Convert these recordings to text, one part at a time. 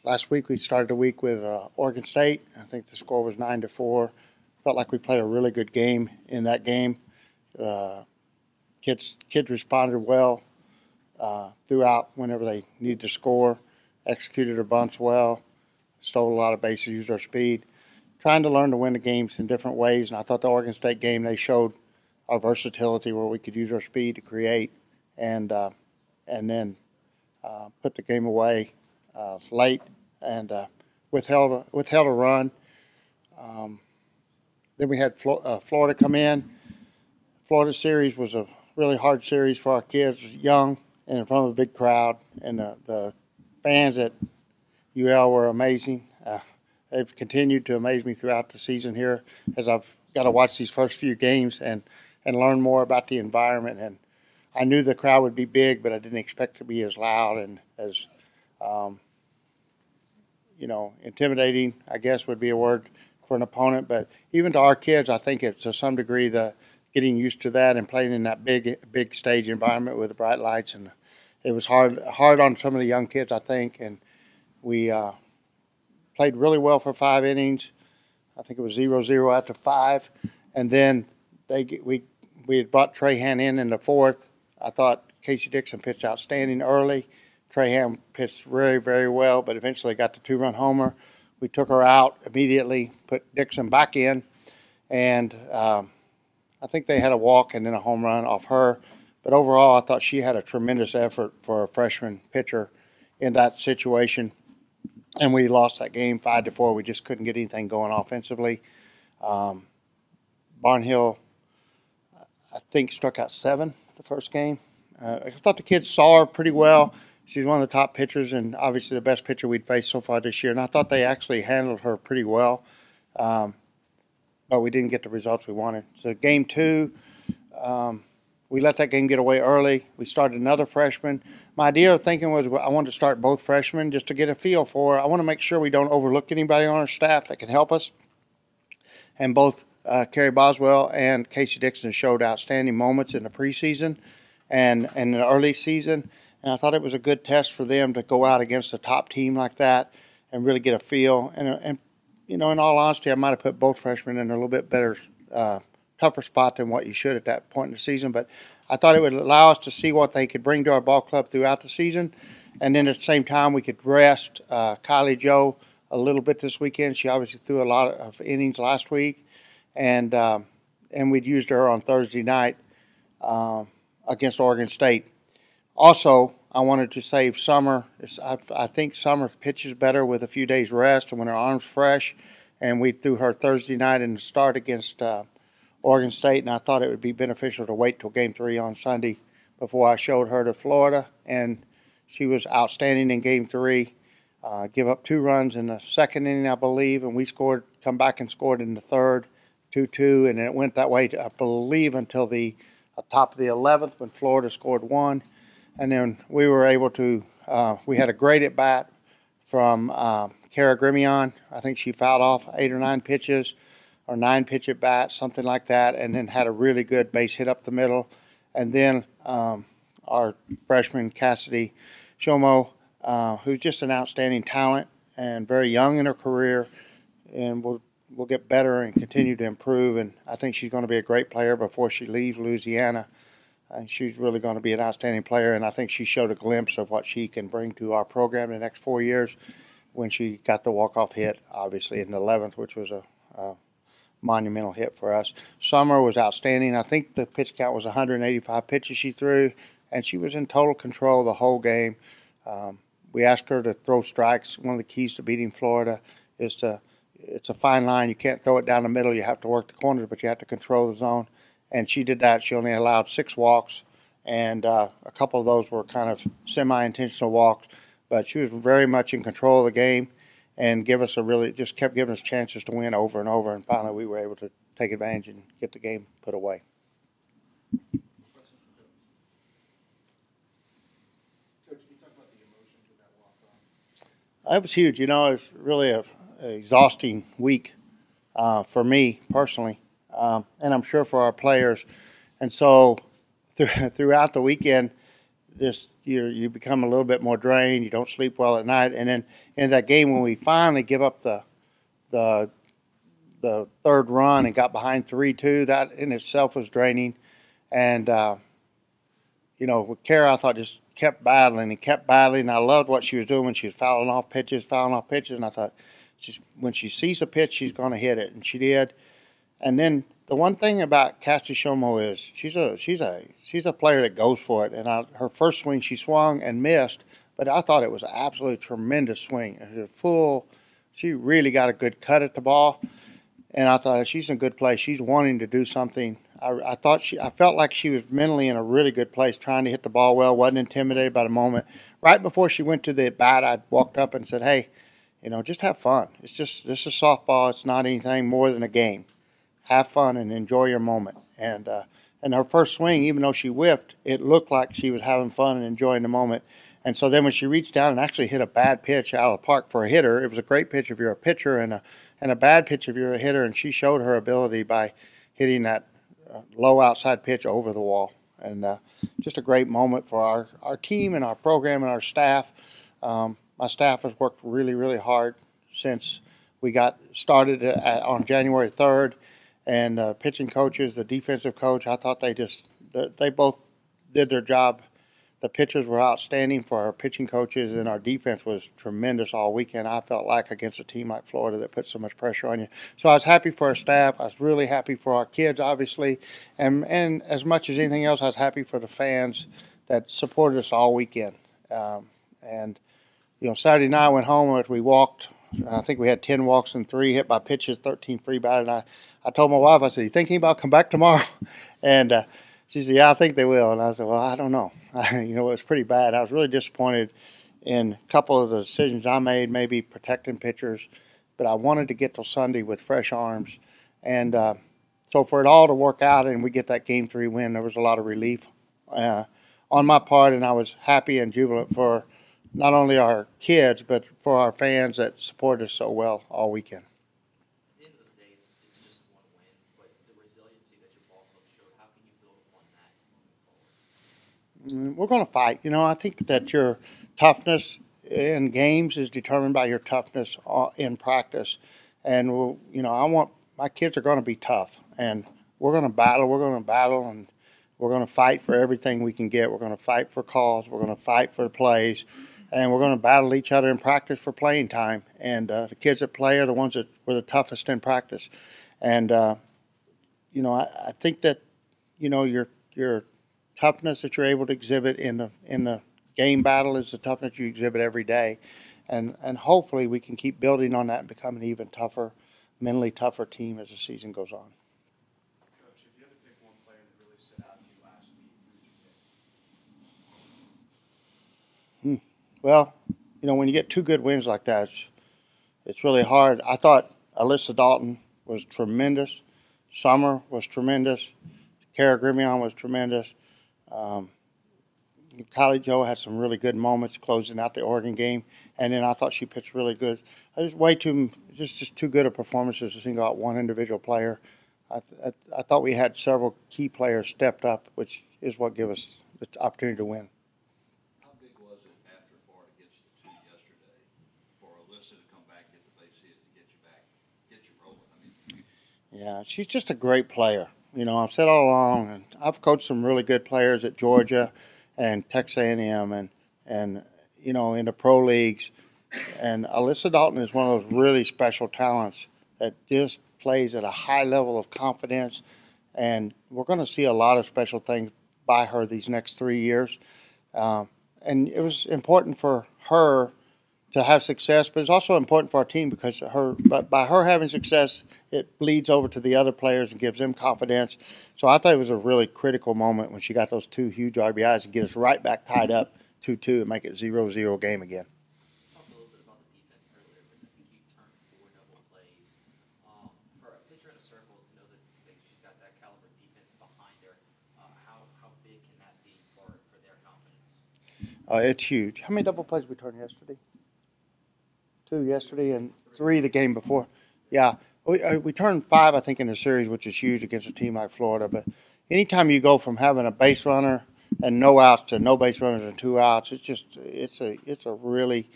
last week we started the week with Oregon State. I think the score was 9-4. Felt like we played a really good game in that game. Kids responded well throughout whenever they needed to score, executed their bunts well, stole a lot of bases, used our speed. Trying to learn to win the games in different ways, and I thought the Oregon State game, they showed our versatility where we could use our speed to create and then put the game away late and withheld a run. Then we had Florida come in. Florida series was a really hard series for our kids, young and in front of a big crowd, and the fans at UL were amazing. They've continued to amaze me throughout the season here as I've got to watch these first few games and learn more about the environment. And I knew the crowd would be big, but I didn't expect it to be as loud and as, intimidating, I guess would be a word for an opponent. But even to our kids, I think it's to some degree the getting used to that and playing in that big stage environment with the bright lights. And it was hard on some of the young kids, I think. And we played really well for 5 innings. I think it was 0-0 after 5. And then we had brought Trahan in the 4th. I thought Casey Dixon pitched outstanding early. Trahan pitched very, very well, but eventually got the 2-run homer. We took her out immediately, put Dixon back in, and I think they had a walk and then a home run off her. But overall, I thought she had a tremendous effort for a freshman pitcher in that situation. And we lost that game 5-4. We just couldn't get anything going offensively. Barnhill, I think, struck out 7 the first game. I thought the kids saw her pretty well. She's one of the top pitchers and obviously the best pitcher we'd faced so far this year. And I thought they actually handled her pretty well. But we didn't get the results we wanted. So game 2, we let that game get away early. We started another freshman. My idea of thinking was I wanted to start both freshmen just to get a feel for it. I want to make sure we don't overlook anybody on our staff that can help us. And both Kerry Boswell and Casey Dixon showed outstanding moments in the preseason and in the early season. And I thought it was a good test for them to go out against a top team like that and really get a feel. And in all honesty, I might have put both freshmen in a little bit better tougher spot than what you should at that point in the season. But I thought it would allow us to see what they could bring to our ball club throughout the season. And then at the same time, we could rest Kylie Joe a little bit this weekend. She obviously threw a lot of innings last week. And we'd used her on Thursday night against Oregon State. Also, I wanted to save Summer. I think Summer pitches better with a few days rest and when her arm's fresh. And we threw her Thursday night in the start against Oregon State, and I thought it would be beneficial to wait till Game 3 on Sunday before I showed her to Florida. And she was outstanding in Game 3. Give up 2 runs in the second inning, I believe, and we come back and scored in the third, 2-2, and it went that way, I believe, until the top of the 11th when Florida scored 1. And then we were able to, we had a great at-bat from Kara Grimion. I think she fouled off 8 or 9 pitches. Or 9-pitch at bat, something like that, and then had a really good base hit up the middle. And then our freshman Cassidy Shomo, who's just an outstanding talent and very young in her career, and will get better and continue to improve. And I think she's going to be a great player before she leaves Louisiana. And she's really going to be an outstanding player, and I think she showed a glimpse of what she can bring to our program in the next 4 years when she got the walk-off hit, obviously, in the 11th, which was a monumental hit for us. Summer was outstanding. I think the pitch count was 185 pitches she threw, and she was in total control the whole game. We asked her to throw strikes. One of the keys to beating Florida is it's a fine line. You can't throw it down the middle. You have to work the corners, but you have to control the zone. And she did that. She only allowed 6 walks, and a couple of those were kind of semi-intentional walks. But she was very much in control of the game and just kept giving us chances to win over and over. And finally, we were able to take advantage and get the game put away. Coach, can you talk about the emotions of that walk-off? That was huge. It was really an exhausting week for me personally, and I'm sure for our players. And so throughout the weekend, just you become a little bit more drained. You don't sleep well at night, and then in that game when we finally give up the third run and got behind 3-2, that in itself was draining. And with Kara, I thought just kept battling and kept battling. I loved what she was doing when she was fouling off pitches, and I thought when she sees a pitch, she's going to hit it, and she did. And then the one thing about Cassie Shomo is she's a player that goes for it. And her first swing, she swung and missed, but I thought it was an absolutely tremendous swing. It was she really got a good cut at the ball, and I thought she's in a good place. She's wanting to do something. I felt like she was mentally in a really good place, trying to hit the ball well, wasn't intimidated by the moment. Right before she went to the bat, I walked up and said, "Hey, just have fun. This is softball. It's not anything more than a game. Have fun and enjoy your moment." And her first swing, even though she whiffed, it looked like she was having fun and enjoying the moment. And so then when she reached down and actually hit a bad pitch out of the park for a hitter, it was a great pitch if you're a pitcher and a bad pitch if you're a hitter. And she showed her ability by hitting that low outside pitch over the wall. And just a great moment for our team and our program and our staff. My staff has worked really, really hard since we got started on January 3rd. And pitching coaches, the defensive coach, I thought they both did their job. The pitchers were outstanding for our pitching coaches, and our defense was tremendous all weekend, I felt like, against a team like Florida that puts so much pressure on you. So I was happy for our staff. I was really happy for our kids, obviously. And as much as anything else, I was happy for the fans that supported us all weekend. Saturday night I went home and we walked. I think we had 10 walks and 3 hit by pitches, 13 free batted. And I told my wife, I said, "You think anybody will come back tomorrow?" And she said, "Yeah, I think they will." And I said, "Well, I don't know." It was pretty bad. I was really disappointed in a couple of the decisions I made, maybe protecting pitchers. But I wanted to get till Sunday with fresh arms. And so for it all to work out and we get that Game 3 win, there was a lot of relief on my part. And I was happy and jubilant for not only our kids, but for our fans that supported us so well all weekend. At the end of the day, it's just one win, but the resiliency that your ball club showed, how can you build upon that moving forward? We're going to fight. I think that your toughness in games is determined by your toughness in practice. And, I want my kids are going to be tough. And we're going to battle. And we're going to fight for everything we can get. We're going to fight for calls. We're going to fight for plays. And we're going to battle each other in practice for playing time. And the kids that play are the ones that were the toughest in practice. And, I think that, your toughness that you're able to exhibit in the game battle is the toughness you exhibit every day. And hopefully we can keep building on that and become an even tougher, mentally tougher team as the season goes on. Coach, if you had to pick one player that really stood out to you last week, who would you pick? Well, when you get 2 good wins like that, it's really hard. I thought Alyssa Dalton was tremendous. Summer was tremendous. Kara Grimion was tremendous. Kylie Joe had some really good moments closing out the Oregon game, and then I thought she pitched really good. It was just too good of performances to single out one individual player. I thought we had several key players stepped up, which is what gave us the opportunity to win. How big was it after Florida gets the 2 yesterday for Alyssa to come back, get the base hit, to get you back, get you rolling? Yeah, she's just a great player. I've said all along, and I've coached some really good players at Georgia and Texas A&M and in the pro leagues. And Alyssa Dalton is one of those really special talents that just plays at a high level of confidence. And we're going to see a lot of special things by her these next 3 years. And it was important for her to have success, but it's also important for our team because by her having success, it bleeds over to the other players and gives them confidence. So I thought it was a really critical moment when she got those 2 huge RBIs and get us right back tied up 2-2 and make it 0-0 game again. Talked a little bit about the defense earlier, but I think you turned 4 double plays. For a pitcher in a circle to know that she's got that caliber defense behind her, how big can that be for their confidence? It's huge. How many double plays we turned yesterday? 2 yesterday and 3 the game before. Yeah, we turned 5, I think, in the series, which is huge against a team like Florida. But anytime you go from having a base runner no outs to no base runners and 2 outs. It's a really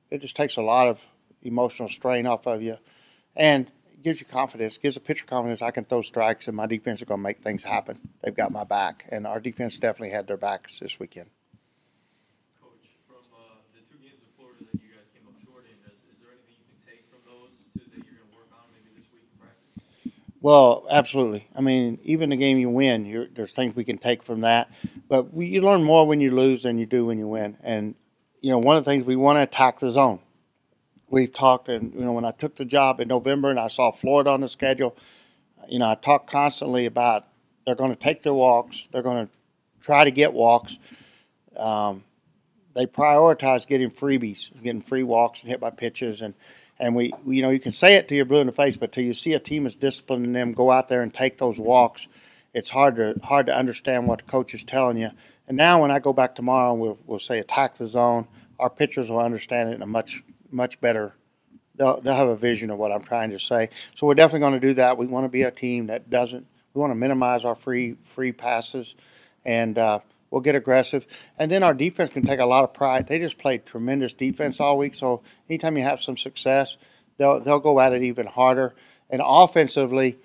it just takes a lot of emotional strain off of you, and it gives you confidence. Gives a pitcher confidence. I can throw strikes, and my defense is going to make things happen. They've got my back, and our defense definitely had their backs this weekend. Coach, from the 2 games in Florida that you guys came up short in, is there anything you can take from those that you're going to work on maybe this week in practice? Well, absolutely. I mean, even the game you win, there's things we can take from that. But you learn more when you lose than you do when you win. And, one of the things we want to attack the zone. We've talked, and, when I took the job in November and I saw Florida on the schedule, I talked constantly about they're going to take their walks. They're going to try to get walks. They prioritize getting freebies, getting free walks and hit by pitches. And we you can say it till you're blue in the face, but till you see a team is disciplining them, go out there and take those walks, it's hard to understand what the coach is telling you. And now when I go back tomorrow, we'll say attack the zone. Our pitchers will understand it in a much better. They'll have a vision of what I'm trying to say. So we're definitely going to do that. We want to be a team that doesn't. We want to minimize our free passes, and we'll get aggressive. And then our defense can take a lot of pride. They just played tremendous defense all week. So anytime you have some success, they'll go at it even harder. And offensively,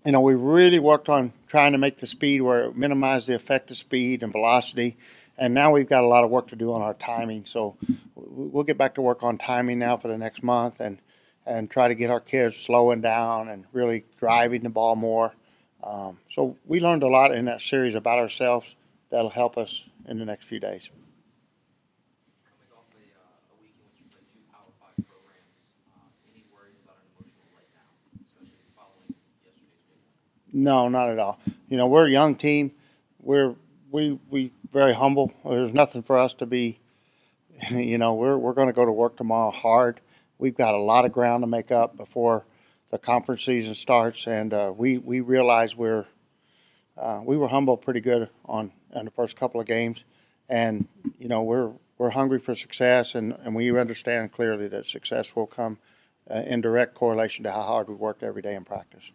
we really worked on trying to make the speed where it minimized the effect of speed and velocity. And now we've got a lot of work to do on our timing. So we'll get back to work on timing now for the next month and try to get our kids slowing down and really driving the ball more. So we learned a lot in that series about ourselves that'll help us in the next few days. Coming off a week in which you played 2 Power 5 programs, any worries about an emotional letdown, especially following yesterday's big win? No, not at all. We're a young team. We're very humble. There's nothing for us to be. We're going to go to work tomorrow hard. We've got a lot of ground to make up before the conference season starts, and we realize we were humbled pretty good on the first couple of games, and we're hungry for success, and we understand clearly that success will come in direct correlation to how hard we work every day in practice.